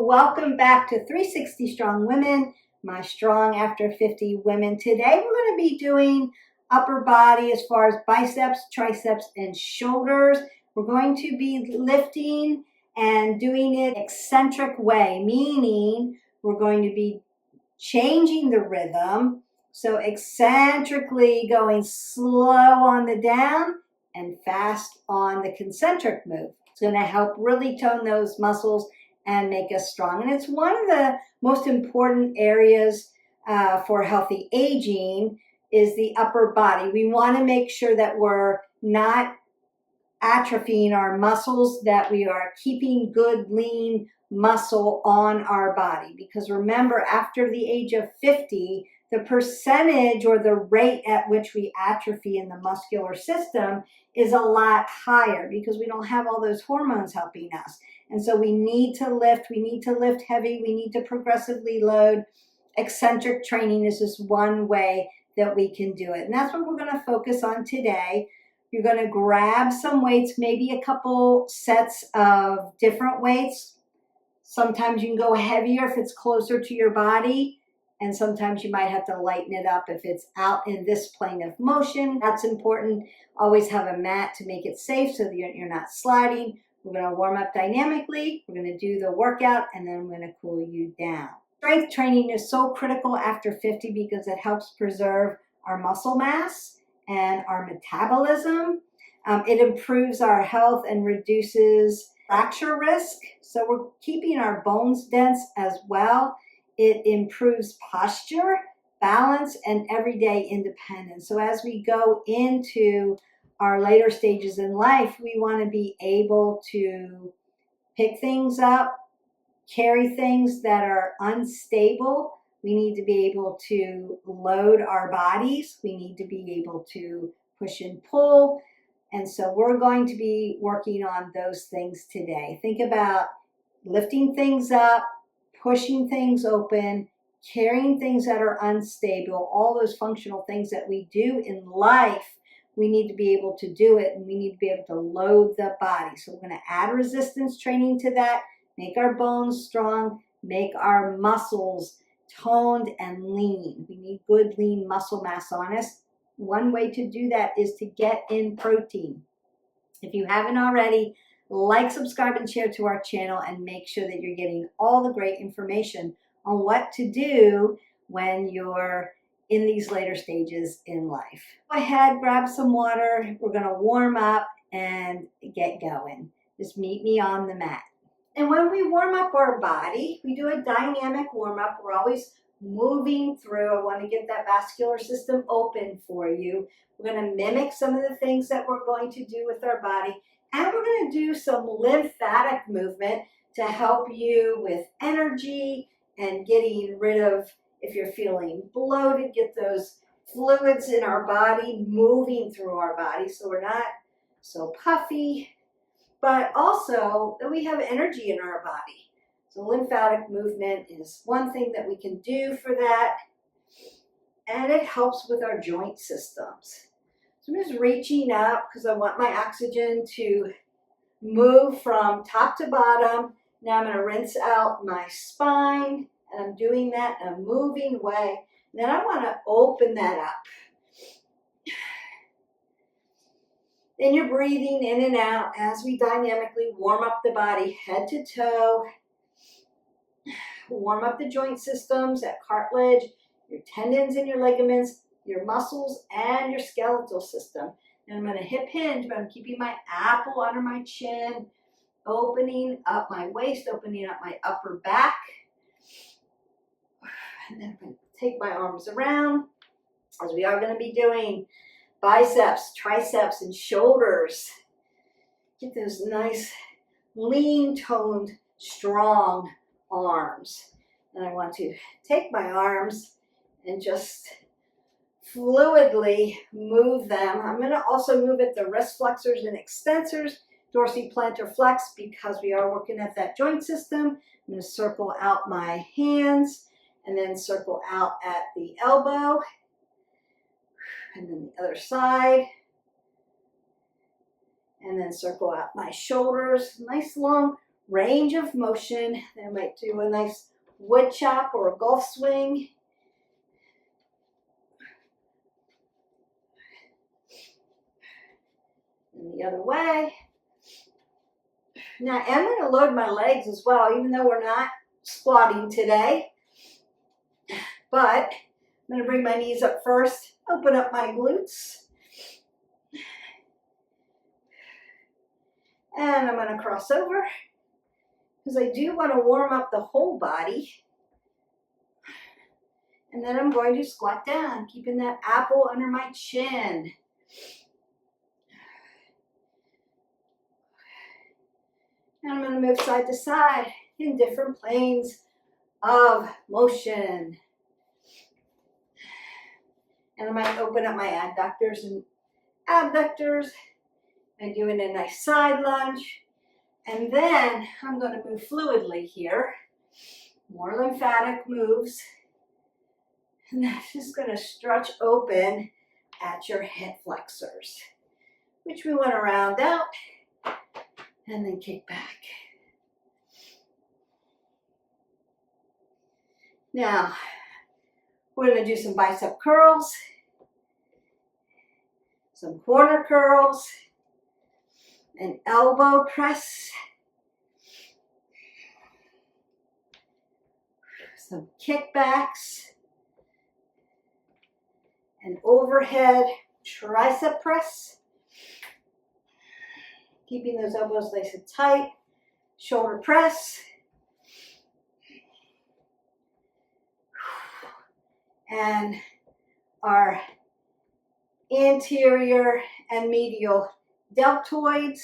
welcome back to 360 Strong Women, my Strong After 50 women. Today we're going to be doing upper body as far as biceps, triceps, and shoulders. We're going to be lifting and doing it eccentric way, meaning we're going to be changing the rhythm. So eccentrically going slow on the down and fast on the concentric move. It's going to help really tone those muscles and make us strong. And it's one of the most important areas for healthy aging is the upper body. We want to make sure that we're not atrophying our muscles, that we are keeping good, lean muscle on our body. Because remember, after the age of 50, the percentage or the rate at which we atrophy in the muscular system is a lot higher because we don't have all those hormones helping us. And so we need to lift heavy, we need to progressively load. Eccentric training is just one way that we can do it. And that's what we're going to focus on today. You're going to grab some weights, maybe a couple sets of different weights. Sometimes you can go heavier if it's closer to your body. And sometimes you might have to lighten it up if it's out in this plane of motion. That's important. Always have a mat to make it safe so that you're not sliding. We're going to warm up dynamically. We're going to do the workout, and then we're going to cool you down. Strength training is so critical after 50 because it helps preserve our muscle mass and our metabolism. It improves our health and reduces fracture risk. So we're keeping our bones dense as well. It improves posture, balance, and everyday independence. So as we go into our later stages in life, we want to be able to pick things up, carry things that are unstable. We need to be able to load our bodies. We need to be able to push and pull. And so we're going to be working on those things today. Think about lifting things up, pushing things open, carrying things that are unstable, all those functional things that we do in life. We need to be able to do it, and we need to be able to load the body. So we're going to add resistance training to that, make our bones strong, make our muscles toned and lean. We need good, lean muscle mass on us. One way to do that is to get in protein. If you haven't already, like, subscribe, and share to our channel, and make sure that you're getting all the great information on what to do when you're in these later stages in life. Go ahead, grab some water. We're going to warm up and get going. Just meet me on the mat. And when we warm up our body, we do a dynamic warm up. We're always moving through. I want to get that vascular system open for you. We're going to mimic some of the things that we're going to do with our body. And we're going to do some lymphatic movement to help you with energy and getting rid of, if you're feeling bloated, get those fluids in our body moving through our body so we're not so puffy, but also that we have energy in our body. So lymphatic movement is one thing that we can do for that, and it helps with our joint systems. So I'm just reaching up because I want my oxygen to move from top to bottom. Now I'm going to rinse out my spine, and I'm doing that in a moving way. And then I want to open that up. Then you're breathing in and out as we dynamically warm up the body head to toe. Warm up the joint systems, that cartilage, your tendons and your ligaments, your muscles, and your skeletal system. And I'm going to hip hinge, but I'm keeping my apple under my chin, opening up my waist, opening up my upper back. And then I'm going to take my arms around, as we are going to be doing biceps, triceps, and shoulders. Get those nice, lean, toned, strong arms. And I want to take my arms and just fluidly move them. I'm going to also move at the wrist flexors and extensors, dorsiplantar flex, because we are working at that joint system. I'm going to circle out my hands and then circle out at the elbow, and then the other side, and then circle out my shoulders. Nice long range of motion. I might do a nice wood chop or a golf swing. And the other way. Now I'm going to load my legs as well, even though we're not squatting today. But I'm going to bring my knees up first, open up my glutes. And I'm going to cross over because I do want to warm up the whole body. And then I'm going to squat down, keeping that apple under my chin. And I'm going to move side to side in different planes of motion. And I might open up my adductors and abductors and doing a nice side lunge. And then I'm going to move fluidly here. More lymphatic moves. And that's just going to stretch open at your hip flexors, which we want to round out and then kick back. Now, we're going to do some bicep curls, some corner curls, an elbow press, some kickbacks, an overhead tricep press, keeping those elbows nice and tight, shoulder press, and our anterior and medial deltoids.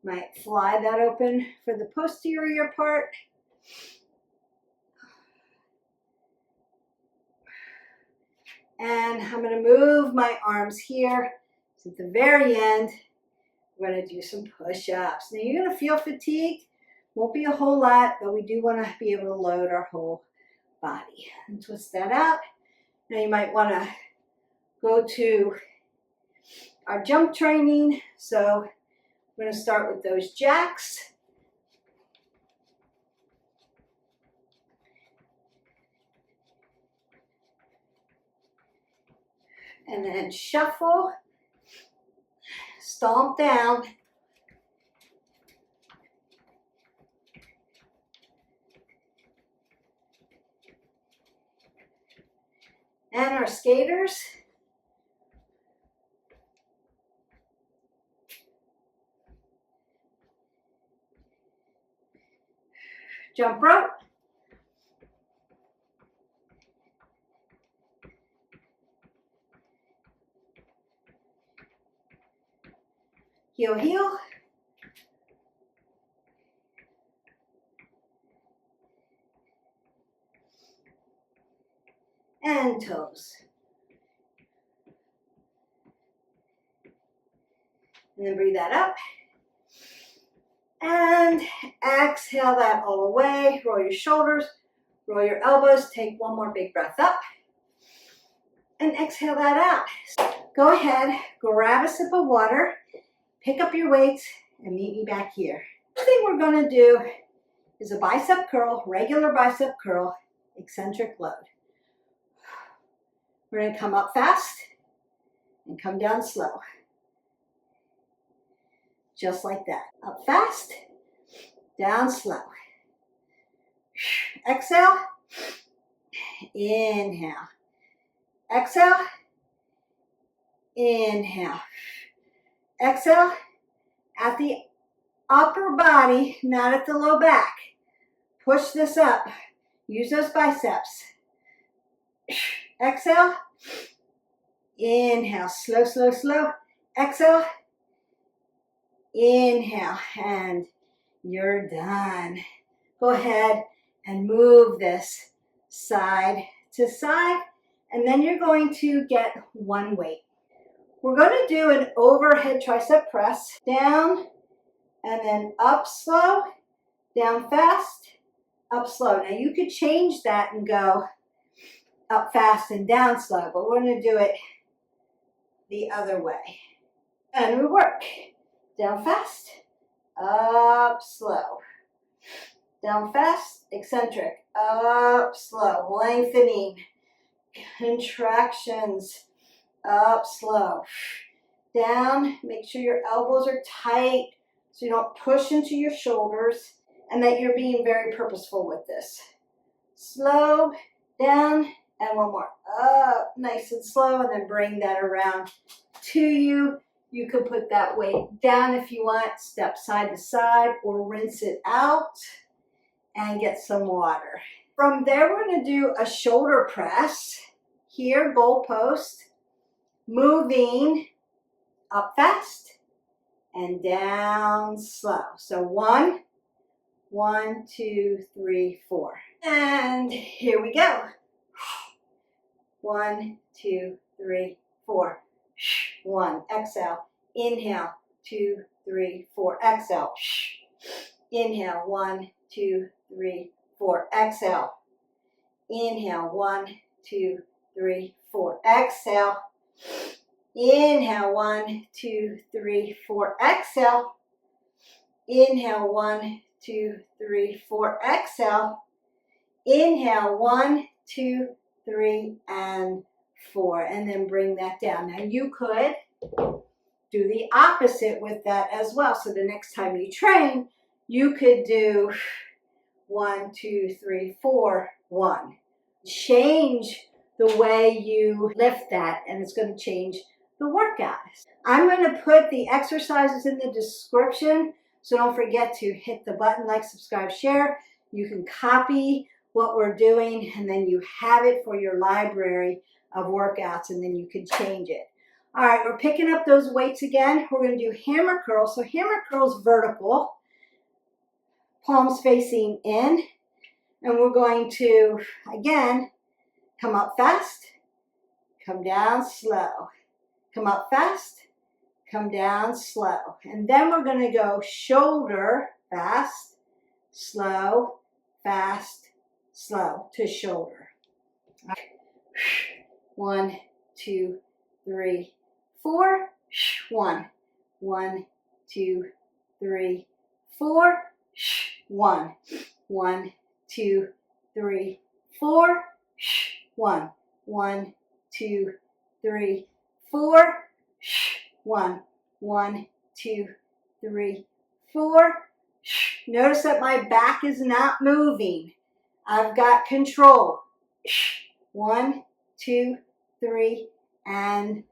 Might fly that open for the posterior part. And I'm going to move my arms here. So at the very end, we're going to do some push-ups. Now you're going to feel fatigued. Won't be a whole lot, but we do want to be able to load our whole body. And twist that out. Now you might want to go to our jump training. So we're going to start with those jacks. And then shuffle, stomp down, and our skaters. Jump rope. Heel, heel. And toes. And then breathe that up. And exhale that all the way. Roll your shoulders, roll your elbows. Take one more big breath up. And exhale that out. Go ahead, grab a sip of water. Pick up your weights and meet me back here. First thing we're going to do is a bicep curl, regular bicep curl, eccentric load. We're going to come up fast and come down slow. Just like that. Up fast, down slow. Exhale, inhale. Exhale, inhale. Exhale at the upper body, not at the low back. Push this up. Use those biceps. Exhale. Inhale. Slow, slow, slow. Exhale. Inhale. And you're done. Go ahead and move this side to side. And then you're going to get one weight. We're going to do an overhead tricep press, down and then up slow, down fast, up slow. Now you could change that and go up fast and down slow, but we're going to do it the other way. And we work. Down fast, up slow. Down fast, eccentric, up slow, lengthening, contractions, up slow. Down, make sure your elbows are tight so you don't push into your shoulders and that you're being very purposeful with this. Slow, down, and one more. Up, nice and slow, and then bring that around to you. You can put that weight down if you want, step side to side, or rinse it out and get some water. From there, we're going to do a shoulder press. Here, goalpost, moving up fast and down slow. So 1, 2, 3, 4. And here we go. 1, 2, 3, 4. 1, exhale, inhale, 2, 3, 4, exhale. Inhale, 1, 2, 3, 4, exhale. Inhale, 1, 2, 3, 4, exhale. Inhale, 1, 2, 3, 4, exhale. Inhale, 1, 2, 3, 4, exhale. Inhale, 1, 2, 3, and 4, and then bring that down. Now you could do the opposite with that as well. So the next time you train, you could do 1, 2, 3, 4, 1. Change the way you lift that, and it's going to change the workout. I'm going to put the exercises in the description, so don't forget to hit the button, like, subscribe, share. You can copy what we're doing, and then you have it for your library of workouts, and then you can change it. All right, we're picking up those weights again. We're going to do hammer curl. So hammer curl's vertical, palms facing in, and we're going to, again, come up fast, come down slow. Come up fast, come down slow. And then we're going to go shoulder, fast, slow, to shoulder. 1, 2, 3, 4. 1, 2, 3, 4. 1, 2, 3, 4. 1, 2, 3, 4. 1, 2, 3, 4. Notice that my back is not moving. I've got control. 1, 2, 3, and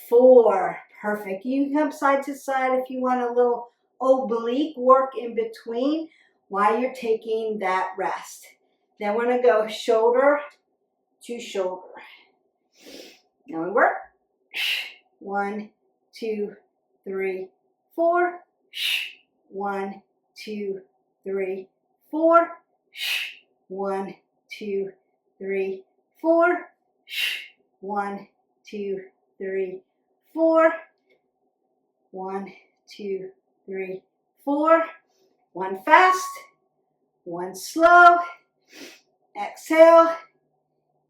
4. Perfect. You can come side to side if you want a little oblique work in between while you're taking that rest. Then we're going to go shoulder to shoulder. Now we work. 1, 2, 3, 4. 1, 2, 3, 4. 1, 2, 3, 4. 1, 2, 3, 4. 1, 2, 3, 4. 1 fast, 1 slow. Exhale,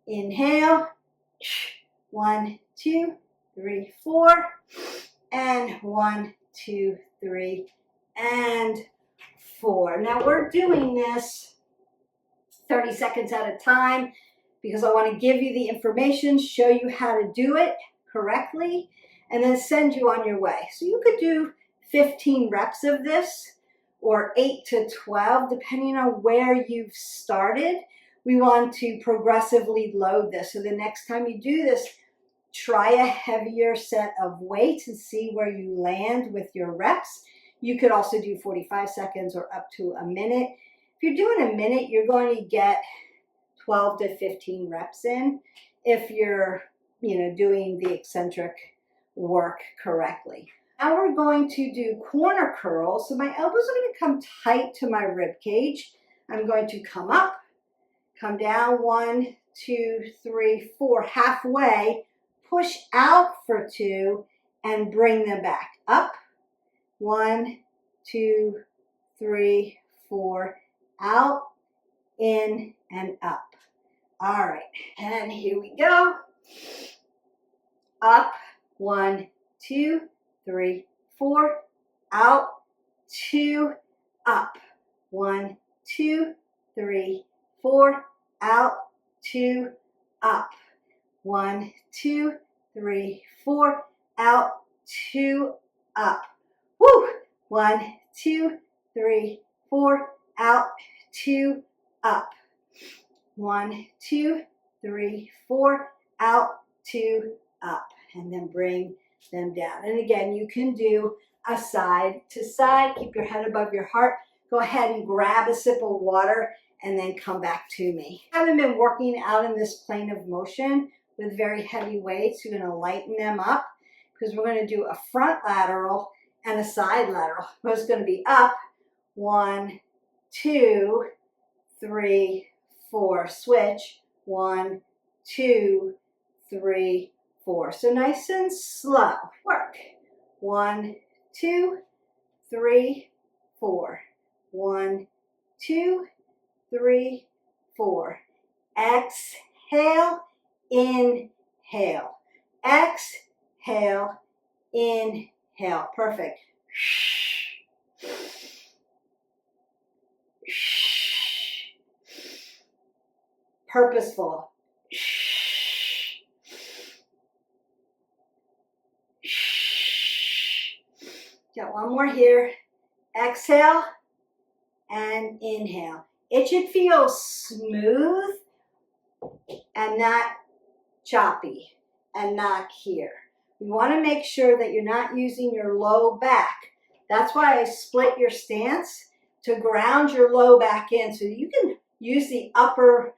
inhale. 1, 2, 3, 4. And 1, 2, 3, and 4. Now we're doing this 30 seconds at a time because I want to give you the information, show you how to do it correctly, and then send you on your way. So you could do 15 reps of this or 8 to 12, depending on where you've started. We want to progressively load this. So the next time you do this, try a heavier set of weights and see where you land with your reps. You could also do 45 seconds or up to a minute. If you're doing a minute, you're going to get 12 to 15 reps in if you're, doing the eccentric work correctly. Now we're going to do corner curls. So my elbows are going to come tight to my rib cage. I'm going to come up, come down, 1, 2, 3, 4, halfway, push out for 2, and bring them back. Up, 1, 2, 3, 4, out, in, and up. All right, and here we go. Up, 1, 2, 3, 4, out, 2, up. 1, 2, 3, 4, out, 2, up. 1, 2, 3, 4, out, 2, up. Woo! 1, 2, 3, 4, out, 2, up. 1, 2, 3, 4, out, 2, up. And then bring them down. And again, you can do a side to side. Keep your head above your heart. Go ahead and grab a sip of water and then come back to me. I haven't been working out in this plane of motion with very heavy weights. You're going to lighten them up because we're going to do a front lateral and a side lateral. It's going to be up, 1, 2, 3, 4. Switch, 1, 2, 3, 4. So nice and slow. Work. 1, 2, 3, 4. 1, 2, 3, 4. Exhale, inhale. Exhale, inhale. Perfect. Purposeful. Got one more here. Exhale and inhale. It should feel smooth and not choppy and not here. You want to make sure that you're not using your low back. That's why I split your stance to ground your low back in so you can use the upper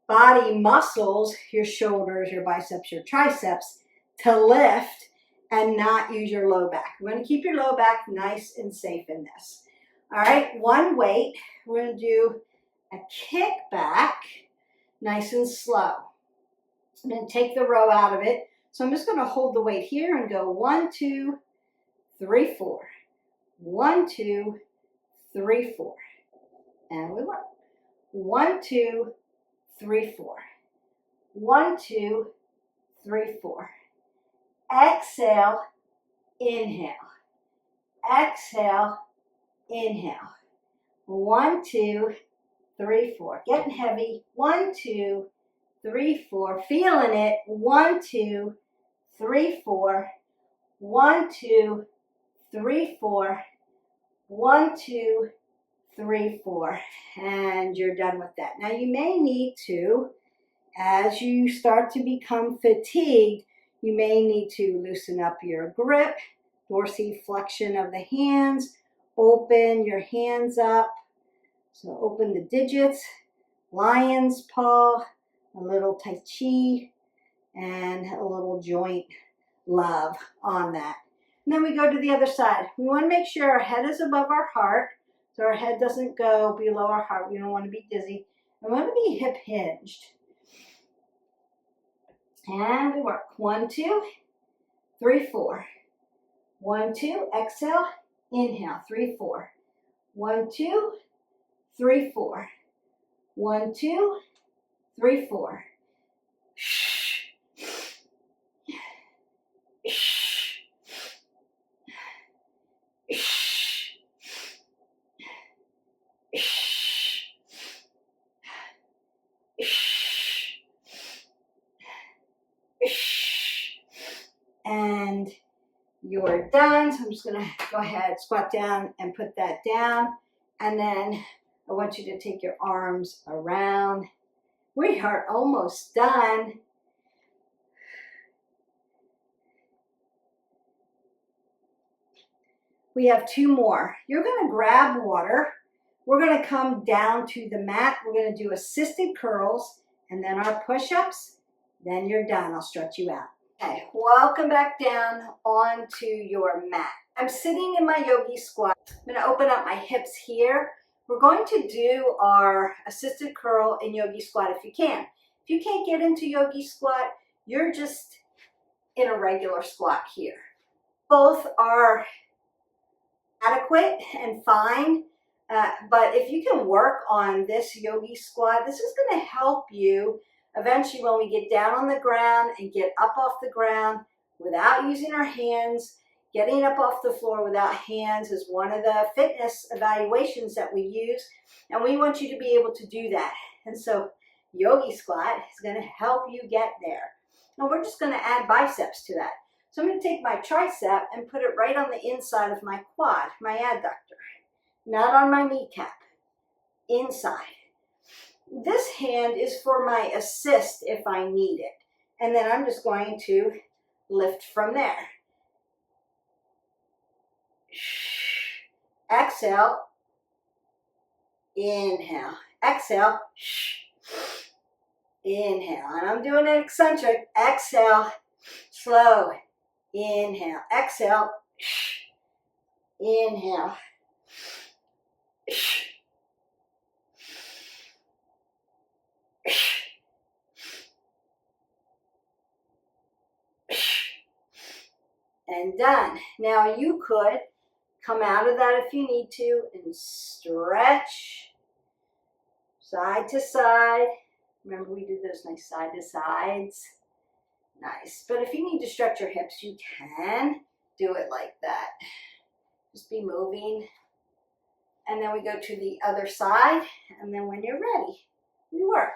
body muscles, your shoulders, your biceps, your triceps, to lift and not use your low back. We're going to keep your low back nice and safe in this. All right, one weight. We're going to do a kick back, nice and slow. I'm going to take the row out of it. So I'm just going to hold the weight here and go 1, 2, 3, 4. 1, 2, 3, 4. And we work. 1, 2, 3, 4. 1, 2, 3, 4. Exhale, inhale. Exhale, inhale. 1, 2, 3, 4. Getting heavy. 1, 2, 3, 4. Feeling it. 1, 2, 3, 4. 1, 2, 3, 4. 1, 2, 3, 4. And you're done with that. Now you may need to, as you start to become fatigued, you may need to loosen up your grip, dorsiflexion of the hands, open your hands up. So open the digits, lion's paw, a little tai chi, and a little joint love on that. And then we go to the other side. We want to make sure our head is above our heart, so our head doesn't go below our heart. We don't want to be dizzy. We want to be hip hinged. And we work. 1, 2, 3, 4. 1, 2, exhale, inhale, 3, 4. 1, 2, 3, 4. 1, 2, 3, 4. And you're done. So I'm just going to go ahead, squat down and put that down. And then I want you to take your arms around. We are almost done. We have 2 more. You're going to grab water. We're going to come down to the mat. We're going to do assisted curls and then our push-ups. Then you're done. I'll stretch you out. Okay, welcome back down onto your mat. I'm sitting in my yogi squat. I'm going to open up my hips here. We're going to do our assisted curl and yogi squat if you can. If you can't get into yogi squat, you're just in a regular squat here. Both are adequate and fine, but if you can work on this yogi squat, this is going to help you eventually when we get down on the ground and get up off the ground without using our hands. Getting up off the floor without hands is one of the fitness evaluations that we use, and we want you to be able to do that. And so yogi squat is going to help you get there. And we're just going to add biceps to that. So I'm going to take my tricep and put it right on the inside of my quad, my adductor, not on my kneecap, inside. This hand is for my assist if I need it. And then I'm just going to lift from there. Exhale, inhale, exhale, inhale. And I'm doing an eccentric. Exhale, slow, inhale, exhale, inhale. And done. Now you could come out of that if you need to and stretch side to side. Remember we did those nice side to sides. Nice. But if you need to stretch your hips, you can do it like that. Just be moving. And then we go to the other side. And then when you're ready, we work.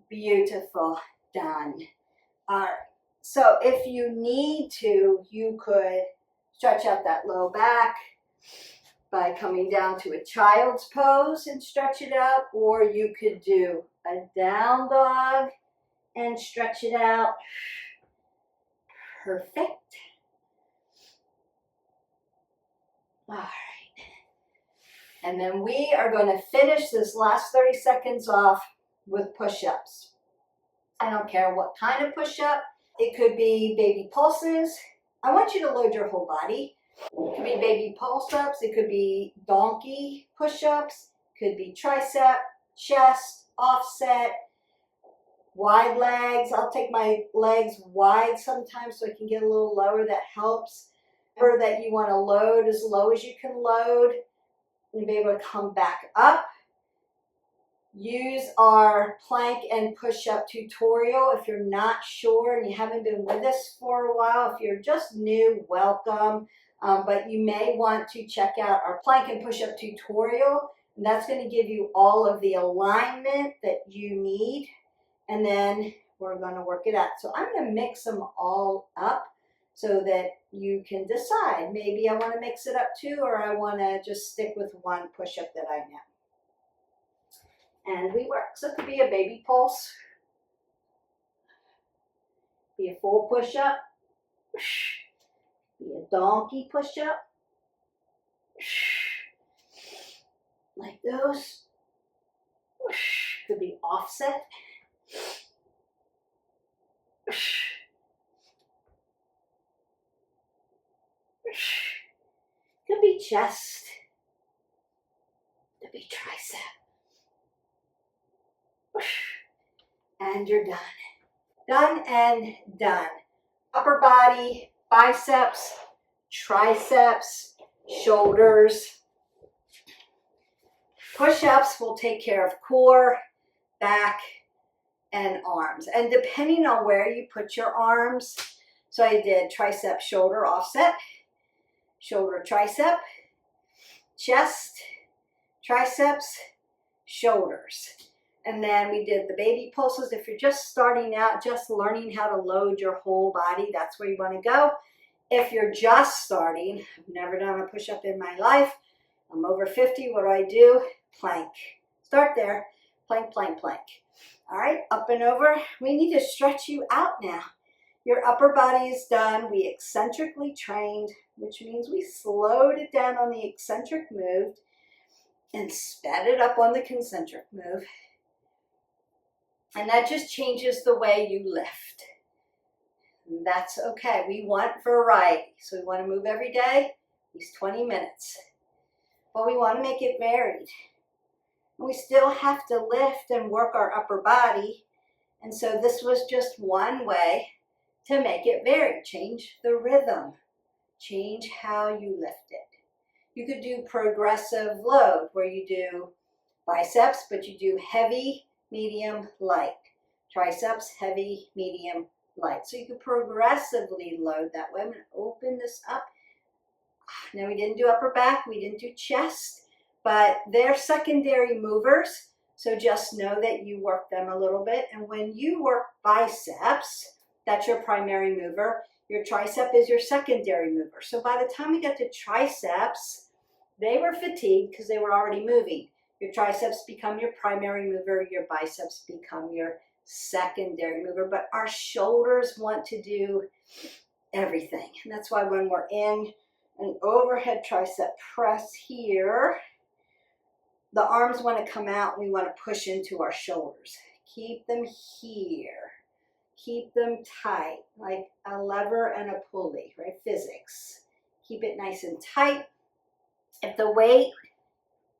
Beautiful. Done. All right. So if you need to, you could stretch out that low back by coming down to a child's pose and stretch it out, or you could do a down dog and stretch it out. Perfect. All right. And then we are going to finish this last 30 seconds off with push-ups. I don't care what kind of push-up. It could be baby pulses. I want you to load your whole body. It could be baby pulse-ups. It could be donkey push-ups. Could be tricep, chest, offset, wide legs. I'll take my legs wide sometimes so I can get a little lower. That helps. Remember that you want to load as low as you can load and be able to come back up. Use our plank and push-up tutorial if you're not sure and you haven't been with us for a while. If you're just new, welcome. But you may want to check out our plank and push-up tutorial. And that's going to give you all of the alignment that you need. And then we're going to work it out. So I'm going to mix them all up so that you can decide. Maybe I want to mix it up too, or I want to just stick with one push-up that I know. And we work. So it could be a baby pulse, be a full push-up, be a donkey push-up, like those. Could be offset. Could be chest. Could be tricep. And you're done. Done and done. Upper body, biceps, triceps, shoulders. Push-ups will take care of core, back, and arms. And depending on where you put your arms, so I did tricep, shoulder, offset, shoulder, tricep, chest, triceps, shoulders. And then we did the baby pulses. If you're just starting out, just learning how to load your whole body, that's where you want to go. If you're just starting, I've never done a push-up in my life. I'm over 50. What do? Plank. Start there. Plank, plank, plank. All right, up and over. We need to stretch you out now. Your upper body is done. We eccentrically trained, which means we slowed it down on the eccentric move and sped it up on the concentric move. And that just changes the way you lift. That's okay. We want variety. So we want to move every day, at least 20 minutes. But we want to make it varied. We still have to lift and work our upper body. And so this was just one way to make it varied. Change the rhythm. Change how you lift it. You could do progressive load where you do biceps, but you do heavy, medium, light. Triceps, heavy, medium, light. So you could progressively load that way. I'm going to open this up. Now we didn't do upper back, we didn't do chest, but they're secondary movers. So just know that you work them a little bit. And when you work biceps, that's your primary mover. Your tricep is your secondary mover. So by the time we get to triceps, they were fatigued because they were already moving. Your triceps become your primary mover, your biceps become your secondary mover, but our shoulders want to do everything. And that's why when we're in an overhead tricep press here, the arms want to come out and we want to push into our shoulders. Keep them here. Keep them tight, like a lever and a pulley, right? Physics. Keep it nice and tight. If the weight,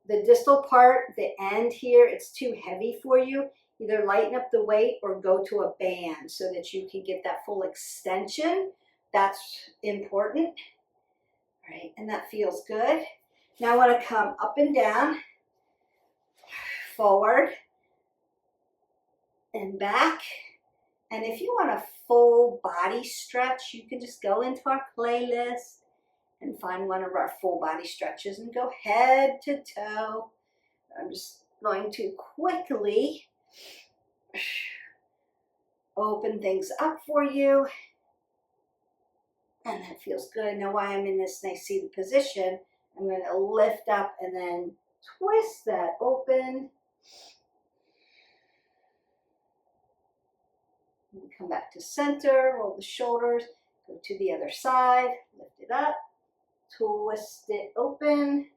the distal part, the end here, it's too heavy for you, either lighten up the weight or go to a band so that you can get that full extension. That's important. All right, and that feels good. Now I want to come up and down, forward and back. And if you want a full body stretch, you can just go into our playlist and find one of our full body stretches and go head to toe. I'm just going to quickly open things up for you. And that feels good. Now while I'm in this nice seated position, I'm going to lift up and then twist that open. And come back to center, roll the shoulders, go to the other side, lift it up, twist it open.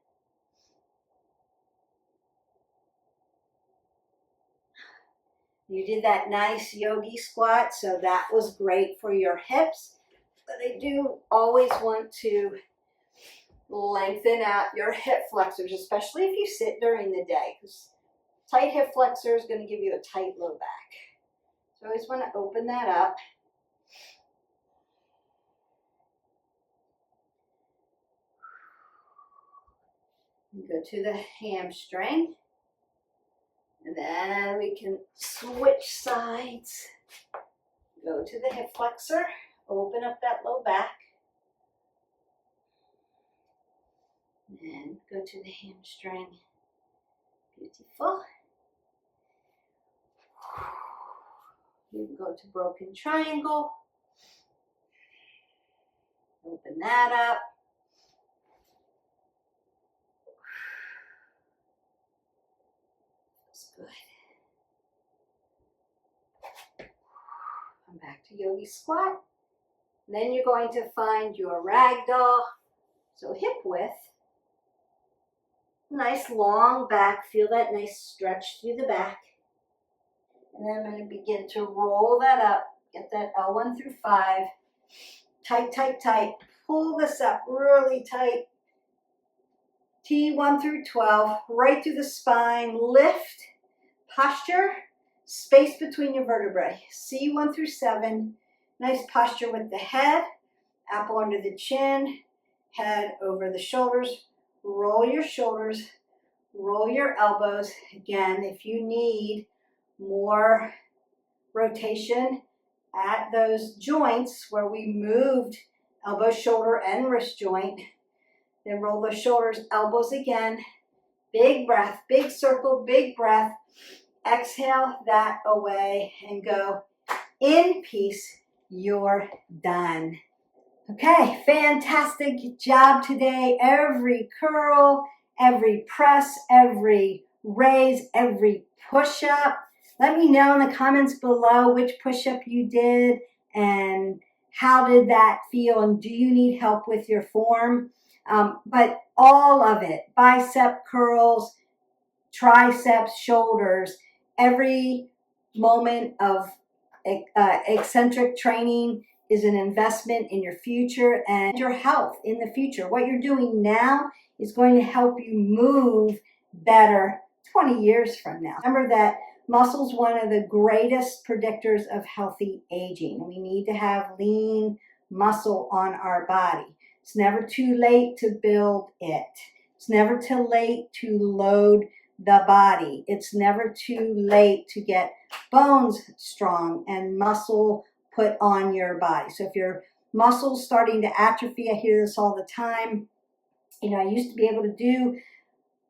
You did that nice yogi squat, so that was great for your hips. But I do always want to lengthen out your hip flexors, especially if you sit during the day, because tight hip flexor is going to give you a tight low back. So I always want to open that up. And go to the hamstring. And then we can switch sides. Go to the hip flexor. Open up that low back. And go to the hamstring. Beautiful. You can go to broken triangle. Open that up. That's good. Come back to yogi squat. Then you're going to find your ragdoll. So hip width. Nice long back. Feel that nice stretch through the back. And then I'm going to begin to roll that up. Get that L1 through 5. Tight, tight, tight. Pull this up really tight. T1 through 12. Right through the spine. Lift. Posture. Space between your vertebrae. C1 through 7. Nice posture with the head. Apple under the chin. Head over the shoulders. Roll your shoulders. Roll your elbows. Again, if you need more rotation at those joints where we moved elbow, shoulder, and wrist joint, then roll those shoulders, elbows again. Big breath, big circle, big breath. Exhale that away and go in peace. You're done. Okay, fantastic job today. Every curl, every press, every raise, every push-up. Let me know in the comments below which push-up you did and how did that feel, and do you need help with your form? But all of it, bicep curls, triceps, shoulders, every moment of eccentric training is an investment in your future and your health in the future. What you're doing now is going to help you move better 20 years from now. Remember that muscle's one of the greatest predictors of healthy aging. We need to have lean muscle on our body. It's never too late to build it. It's never too late to load the body. It's never too late to get bones strong and muscle put on your body. So if your muscle's starting to atrophy, I hear this all the time. You know, I used to be able to do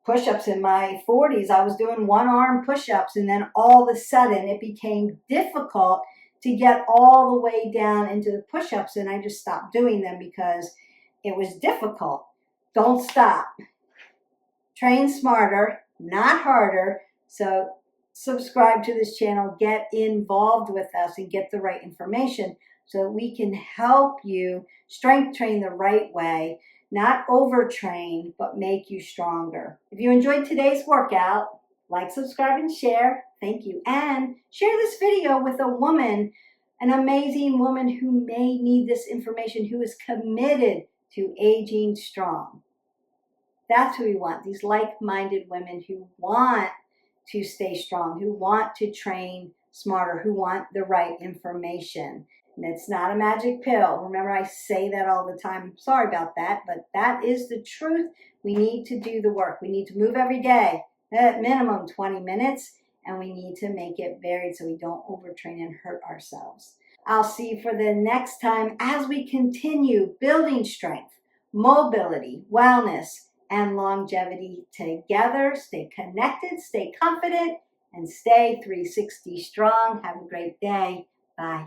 push-ups in my 40s. I was doing one-arm push-ups, and then all of a sudden it became difficult to get all the way down into the push-ups, and I just stopped doing them because it was difficult. Don't stop. Train smarter, not harder. So subscribe to this channel, get involved with us, and get the right information so that we can help you strength train the right way, not overtrain, but make you stronger. If you enjoyed today's workout, like, subscribe, and share. Thank you. And share this video with a woman, an amazing woman who may need this information, who is committed to aging strong. That's who we want, these like-minded women who want to stay strong, who want to train smarter, who want the right information. And it's not a magic pill. Remember, I say that all the time. Sorry about that, but that is the truth. We need to do the work. We need to move every day, at minimum 20 minutes, and we need to make it varied so we don't overtrain and hurt ourselves. I'll see you for the next time as we continue building strength, mobility, wellness, and longevity together. Stay connected, stay confident, and stay 360 strong. Have a great day. Bye.